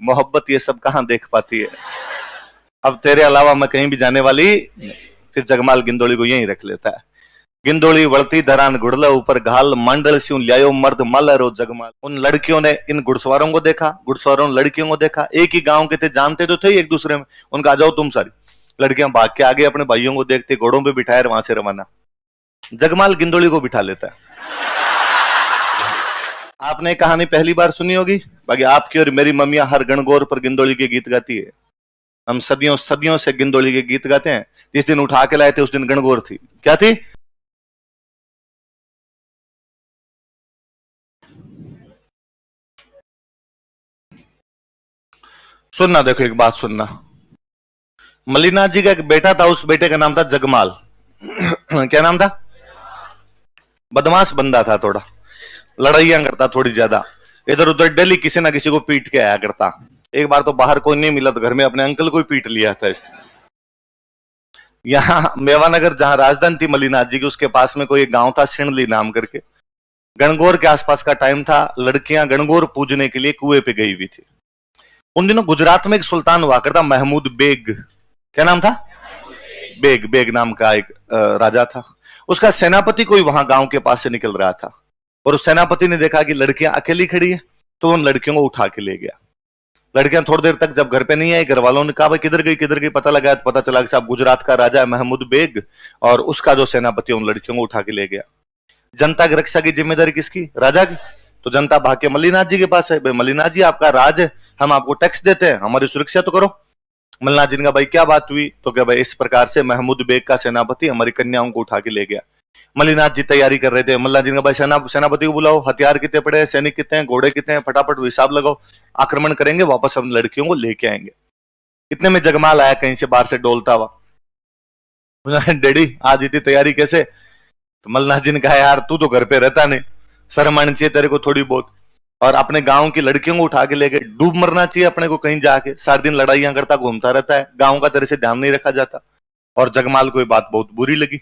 मोहब्बत ये सब कहाँ देख पाती है। अब तेरे अलावा मैं कहीं भी जाने वाली नहीं। फिर जगमाल गिंदोली को यहीं रख लेता है। गिंदोली वळती धरान गुड़ला ऊपर घाल मंडल स्यूं ल्यायो मर्द मलरो जगमाल। उन लड़कियों ने इन घुड़सवारों को देखा, घुड़सवारों ने लड़कियों को देखा। एक ही गांव के थे, जानते तो थे एक दूसरे में। उनका आ जाओ तुम सारी लड़कियां भाग के आगे अपने भाइयों को देखते, घोड़ों पे बिठाए वहां से रवाना। जगमाल गिंदोली को बिठा लेता है। आपने कहानी पहली बार सुनी होगी, बाकी आपकी और मेरी मम्मियां हर गणगौर पर गिंदोली के गीत गाती है। हम सदियों सदियों से गिंदोली के गीत गाते हैं। जिस दिन उठा के लाए थे उस दिन गणगौर थी। क्या थी? सुनना, देखो एक बात सुनना। मल्लीनाथ जी का एक बेटा था, उस बेटे का नाम था जगमाल। क्या नाम था? बदमाश बंदा था, थोड़ा लड़ाइयां करता, थोड़ी ज्यादा इधर उधर, डेली किसी ना किसी को पीट के आया करता। एक बार तो बाहर कोई नहीं मिला तो घर में अपने अंकल को ही पीट लिया था इसने। यहाँ मेवानगर जहां राजधानी थी मल्लीनाथ जी की, उसके पास में कोई एक गांव था सिणली नाम करके। गणगौर के आसपास का टाइम था, लड़कियां गणगौर पूजने के लिए कुएं पे गई हुई थी। उन दिनों गुजरात में एक सुल्तान हुआ करता, महमूद बेग। क्या नाम था? बेग। बेग नाम का एक राजा था। उसका सेनापति कोई वहां गांव के पास से निकल रहा था, और उस सेनापति ने देखा कि लड़कियां अकेली खड़ी है, तो उन लड़कियों को उठा के ले गया। लड़कियां थोड़ी देर तक जब घर पे नहीं आई, घर वालों ने कहा भाई किधर गई किधर गई, पता लगा तो पता चला कि साहब गुजरात का राजा है महमूद बेग, और उसका जो सेनापति उन लड़कियों को उठा के ले गया। जनता की रक्षा की जिम्मेदारी किसकी? राजा की। तो जनता भाग के मल्लीनाथ जी के पास है, भाई मल्लीनाथ जी आपका राज है, हम आपको टैक्स देते हैं, हमारी सुरक्षा तो करो। मल्लीनाथ जी ने कहा भाई क्या बात हुई? तो क्या भाई इस प्रकार से महमूद बेग का सेनापति हमारी कन्याओं को उठा के ले गया। मल्लीनाथ जी तैयारी कर रहे थे। मल्लीनाथ जी ने भाई सेनापति को बुलाओ, हथियार कितने पड़े हैं, सैनिक कितने हैं, घोड़े कितने हैं, फटाफट हिसाब लगाओ, आक्रमण करेंगे, वापस हम लड़कियों को लेके आएंगे। इतने में जगमाल आया कहीं से बाहर से डोलता हुआ। डैडी आज इतनी तैयारी कैसे? तो मल्लीनाथ जी ने कहा यार तू तो घर पे रहता नहीं, शर्म आनी चाहिए तेरे को थोड़ी बहुत, और अपने गांव की लड़कियों को उठा के ले गए। डूब मरना चाहिए अपने को कहीं जाके, सारा दिन लड़ाइयां करता घूमता रहता है, गांव का तेरे से ध्यान नहीं रखा जाता। और जगमाल को ये बात बहुत बुरी लगी,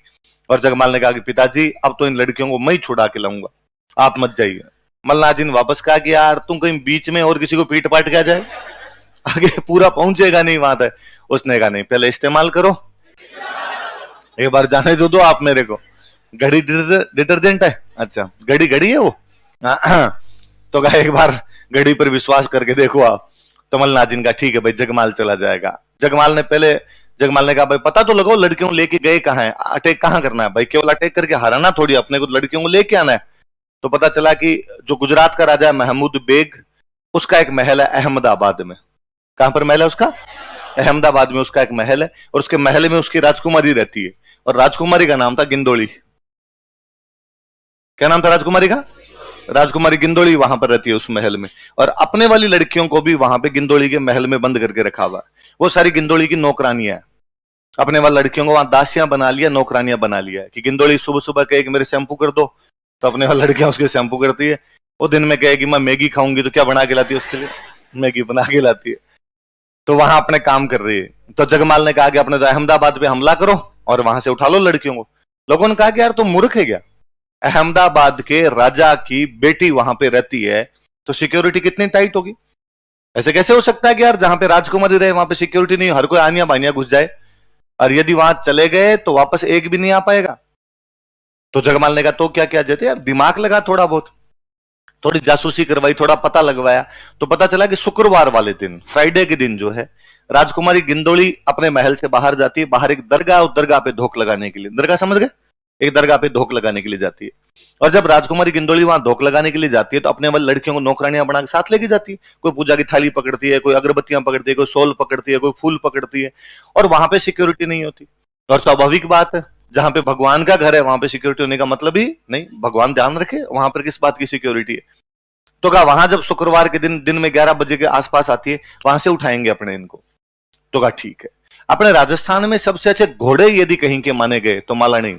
और जगमाल ने कहा कि पिताजी अब तो इन लड़कियों को मैं ही छुड़ा के लाऊंगा, आप मत जाइए। मल्लीनाथ जी ने वापस कहा कि यार तुम कहीं बीच में और किसी को पीट पाट के आ जाए, आगे पूरा पहुंचेगा नहीं वहां तक। उसने कहा नहीं, पहले इस्तेमाल करो, एक बार जाने दो आप मेरे को। घड़ी डिटर्जेंट है? अच्छा घड़ी घड़ी है वो। तो कहा एक बार घड़ी पर विश्वास करके देखो आप। तो मल्लीनाथ जी ने कहा ठीक है भाई जगमाल चला जाएगा। जगमाल ने कहा भाई पता तो लगाओ लड़कियों को लेके गए कहां है, अटैक कहां करना है भाई, केवल अटैक करके हराना थोड़ी, अपने को लड़कियों को लेके आना है। तो पता चला कि जो गुजरात का राजा है महमूद बेग, उसका एक महल है अहमदाबाद में। कहां पर महल है उसका? अहमदाबाद में उसका एक महल है, और उसके महल में उसकी राजकुमारी रहती है, और राजकुमारी का नाम था गिंदोली। क्या नाम था राजकुमारी का? राजकुमारी गिंदोली वहां पर रहती है उस महल में, और अपने वाली लड़कियों को भी वहां पे गिंदोली के महल में बंद करके रखा हुआ है। वो सारी गिंदोली की नौकरानियां हैं। अपने वाली लड़कियों को वहां दासियां बना लिया, नौकरानियां बना लिया है कि गिंदोली सुबह सुबह कहे कि मेरे शैम्पू कर दो, तो अपने वाली लड़कियां उसके शैम्पू करती है। वो दिन में कहेगी मैं मैगी खाऊंगी, तो क्या बना के लाती है उसके लिए? मैगी बना के लाती है। तो वहां अपने काम कर रही है। तो जगमाल ने कहा कि अपने तो अहमदाबाद पे हमला करो और वहां से उठा लो लड़कियों को। लोगों ने कहा कि यार तुम मूर्ख है क्या, अहमदाबाद के राजा की बेटी वहां पे रहती है, तो सिक्योरिटी कितनी टाइट होगी। ऐसे कैसे हो सकता है कि यार जहां पे राजकुमारी रहे वहां पे सिक्योरिटी नहीं, हर कोई आनिया बानिया घुस जाए, और यदि वहां चले गए तो वापस एक भी नहीं आ पाएगा। तो जगमाल ने कहा तो क्या किया जाए यार, दिमाग लगा थोड़ा बहुत, थोड़ी जासूसी करवाई, थोड़ा पता लगवाया। तो पता चला कि शुक्रवार वाले दिन, फ्राइडे के दिन जो है, राजकुमारी गिंदोली अपने महल से बाहर जाती है। बाहर एक दरगाह, उस दरगाह पे धोख लगाने के लिए, दरगाह समझ गए, एक दरगाह पे धोख लगाने के लिए जाती है। और जब राजकुमारी गिंदोली वहां धोख लगाने के लिए जाती है, तो अपने वाली लड़कियों को नौकरानियां बना के साथ लेके जाती है। कोई पूजा की थाली पकड़ती है, कोई अगरबत्तियां पकड़ती है, कोई सोल पकड़ती है, कोई फूल पकड़ती है, और वहां पे सिक्योरिटी नहीं होती। और स्वाभाविक बात है, जहां पे भगवान का घर है वहां पे सिक्योरिटी होने का मतलब ही नहीं, भगवान ध्यान रखे वहां पर किस बात की सिक्योरिटी है। तो कहा वहां जब शुक्रवार के दिन में 11 बजे के आसपास आती है, वहां से उठाएंगे अपने इनको। तो कहा ठीक है। अपने राजस्थान में सबसे अच्छे घोड़े यदि कहीं के माने गए तो मालानी।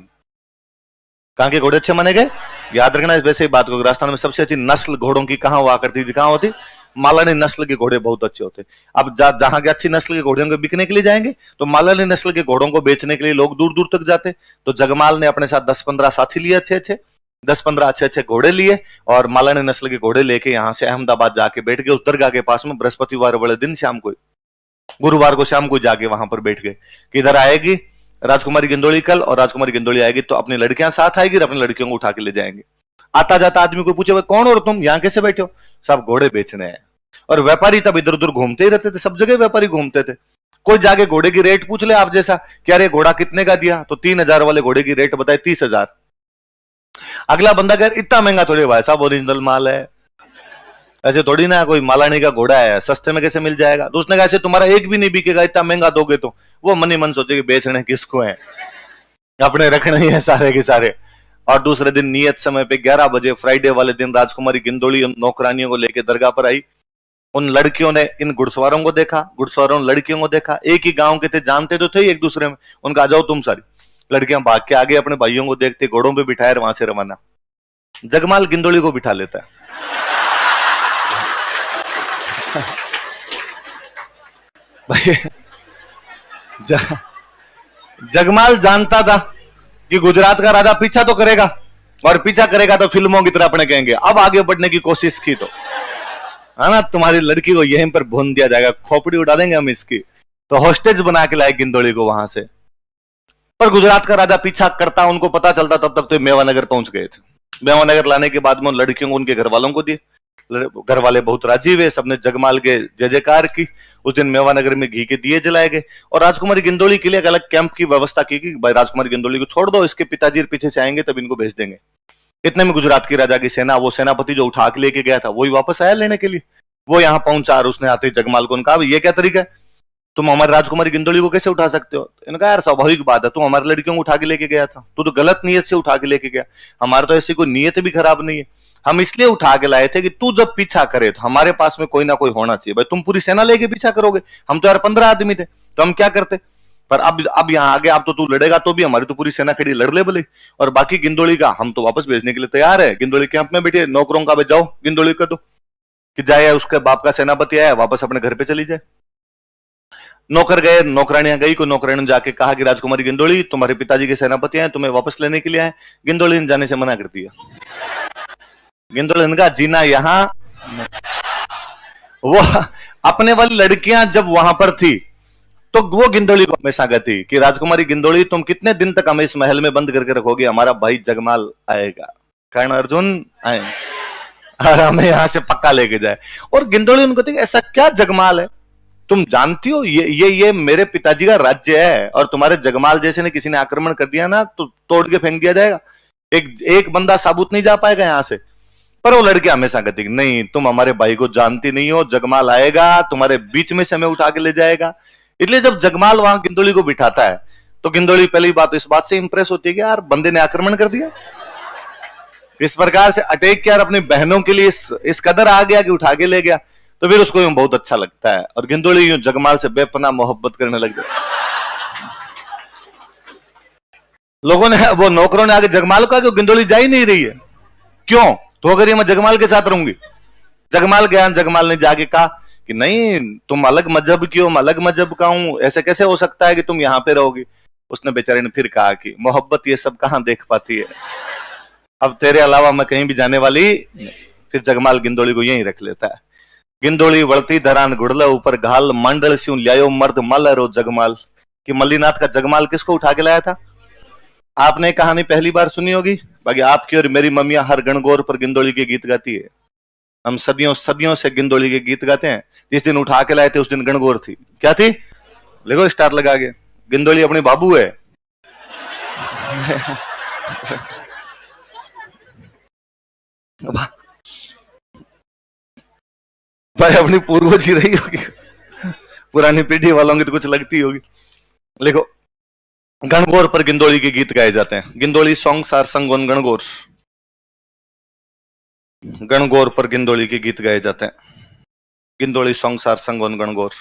कहां के घोड़े अच्छे माने गए? याद रखना वैसे ही बात को, राजस्थान में सबसे अच्छी नस्ल घोड़ों की कहां हुआ करती थी, कहां होती? मालानी नस्ल के घोड़े बहुत अच्छे होते। अब जहां के अच्छी नस्ल के घोड़ों को बिकने के लिए जाएंगे, तो मालानी नस्ल के घोड़ों को बेचने के लिए लोग दूर दूर तक जाते। तो जगमाल ने अपने साथ 10-15 साथी लिए अच्छे अच्छे, 10-15 अच्छे अच्छे घोड़े लिए और मालानी नस्ल के घोड़े लेके यहां से अहमदाबाद जाके बैठ गए उस दरगाह के पास में। बृहस्पतिवार वाले दिन शाम को, गुरुवार को शाम को जाके वहां पर बैठ गए कि इधर आएगी राजकुमारी गिंदोली कल, और राजकुमारी गिंदोली आएगी तो अपनी लड़कियां साथ आएगी और अपनी लड़कियों को उठा के ले जाएंगे। आता जाता आदमी को पूछे, कौन और तुम यहाँ कैसे बैठे हो? सब घोड़े बेचने हैं। और व्यापारी तब इधर उधर घूमते ही रहते थे, सब जगह व्यापारी घूमते थे। कोई जाके घोड़े की रेट पूछ ले आप जैसा कि अरे घोड़ा कितने का दिया, तो 3000 वाले घोड़े की रेट बताए 30,000। अगला बंदा कह इतना महंगा थोड़ी भाई साहब, ओरिजिनल माल है, ऐसे थोड़ी ना कोई मालानी का घोड़ा है सस्ते में कैसे मिल जाएगा। तो उसने कहा ऐसे तुम्हारा एक भी नहीं बिकेगा, इतना महंगा दोगे तो। वो मन ही मन सोचे कि बेचने किसको है, अपने रखने ही है सारे के सारे। और दूसरे दिन नियत समय पे 11 बजे फ्राइडे वाले दिन राजकुमारी गिंदोली उन नौकरानियों को लेकर दरगाह पर आई। उन लड़कियों ने इन घुड़सवारों को देखा, घुड़सवारों ने लड़कियों को देखा। एक ही गांव के थे, जानते तो थे एक दूसरे में। उनका आ जाओ तुम सारी। लड़कियां भाग के आगे अपने भाइयों को देखते, घोड़ों पे बिठाए वहां से रवाना। जगमाल गिंदोली को बिठा लेता है। भाई जगमाल जानता था कि गुजरात का राजा पीछा तो करेगा, और पीछा करेगा तो फिल्मों की तरह अपने कहेंगे। अब आगे बढ़ने की कोशिश की तो है ना, तुम्हारी लड़की को यहीं पर भून दिया जाएगा, खोपड़ी उड़ा देंगे हम इसकी। तो हॉस्टेज बना के लाए गिंदोली को वहां से। पर गुजरात का राजा पीछा करता, उनको पता चलता, तब तक तो मेवानगर पहुंच गए थे। मेवानगर लाने के बाद में उन लड़कियों को उनके घर वालों को दिए। घर वाले बहुत राजी हुए, सबने जगमाल के जय जयकार की। उस दिन मेवानगर में घी के दिए जलाए गए और राजकुमारी गिंदोली के लिए एक अलग कैंप की व्यवस्था की कि भाई राजकुमारी गिंदोली को छोड़ दो, इसके पिताजी पीछे से आएंगे तब इनको भेज देंगे। इतने में गुजरात की राजा की सेना, वो सेनापति जो उठा के लेके गया था वही वापस आया लेने के लिए। वो यहाँ पहुंचा और उसने आते ही जगमाल को कहा ये क्या तरीका है, तुम हमारी राजकुमारी गिंदोली को कैसे उठा सकते हो? इनका यार स्वाभाविक बात है, तुम हमारी लड़कियों को उठा के लेके गया था, तू तो गलत नीयत से उठा के लेके गया। हमारे तो ऐसी कोई नीयत भी खराब नहीं है, हम इसलिए उठा के लाए थे कि तू जब पीछा करे तो हमारे पास में कोई ना कोई होना चाहिए। भाई तुम पूरी सेना लेके पीछा करोगे, हम तो यार 15 आदमी थे तो हम क्या करते। पर अब यहाँ आगे अब तो तू लड़ेगा तो भी हमारी तो पूरी सेना खड़ी, लड़ ले भले। और बाकी गिंदोली का हम तो वापस भेजने के लिए तैयार है। गिंदोली कैंप में बैठे नौकरों का जाओ गिंदोली कर दो कि जाए, उसके बाप का सेनापति आया वापस अपने घर पे चली जाए। नौकर गए, नौकरानियां गई। को नौकरानी ने जाके कहा कि राजकुमारी गिंदोली तुम्हारे पिताजी के सेनापति हैं, तुम्हें वापस लेने के लिए आए। गिंदोली ने जाने से मना कर दिया। गिंदोली ने कहा जीना यहां, वो अपने वाली लड़कियां जब वहां पर थी तो वो गिंदोली को हमेशा कहती कि राजकुमारी गिंदोली तुम कितने दिन तक हमें इस महल में बंद करके रखोगे, हमारा भाई जगमाल आएगा, कर्ण अर्जुन आए और हमें यहां से पक्का लेके जाए। और गिंदोली उनको कहती ऐसा क्या जगमाल है, तुम जानती हो ये मेरे पिताजी का राज्य है, और तुम्हारे जगमाल जैसे ने किसी ने आक्रमण कर दिया ना तो तोड़ के फेंक दिया जाएगा, एक बंदा साबुत नहीं जा पाएगा यहां से। पर वो लड़के हमेशा कहती नहीं तुम हमारे भाई को जानती नहीं हो, जगमाल आएगा तुम्हारे बीच में से हमें उठा के ले जाएगा। इसलिए जब जगमाल वहां गिंदोली को बिठाता है तो गिंदोली पहली बात तो इस बात से इंप्रेस होती है कि यार बंदे ने आक्रमण कर दिया, इस प्रकार से अटैक किया, अपनी बहनों के लिए इस कदर आ गया कि उठा के ले गया। तो फिर उसको यूं बहुत अच्छा लगता है और गिंदोली यूं जगमाल से बेपनाह मोहब्बत करने लग जाए। लोगों ने, वो नौकरों ने आगे जगमाल को कहा कि गिंदोली जा ही नहीं रही है, क्यों? तो अगर ये मैं जगमाल के साथ रहूंगी। जगमाल गया, जगमाल ने जाके कहा कि नहीं तुम अलग मजहब की हो, मैं अलग मजहब का हूं, ऐसे कैसे हो सकता है कि तुम यहां पे रहोगी। उसने बेचारे ने फिर कहा कि मोहब्बत ये सब कहां देख पाती है, अब तेरे अलावा मैं कहीं भी जाने वाली। फिर जगमाल गिंदोली को यहीं रख लेता है। गिंदोली वळती धरान गुड़ला ऊपर घाल, मंडल स्यूं ल्यायो मर्द मलरो जगमाल। कि मल्लीनाथ का जगमाल किसको उठा के लाया था? आपने कहानी पहली बार सुनी होगी, बाकी आपकी और मेरी मम्मियां हर गणगौर पर गिंदोली के गीत गाती है। हम सदियों सदियों से गिंदोली के गीत गाते हैं। जिस दिन उठा के लाए थे उस दिन गणगौर थी। क्या थी? देखो स्टार लगा के, गिंदोली अपनी बाबू है। भाई अपनी पूर्वज ही रही होगी, पुरानी पीढ़ी वालों की तो कुछ लगती होगी। देखो गणगौर पर गिंदोली के गीत गाए जाते हैं। गिंदोली सॉन्ग्स आर संग ऑन गणगौर। गणगौर पर गिंदोली के गीत गाए जाते हैं। गिंदोली सॉन्ग्स आर संग ऑन गणगौर।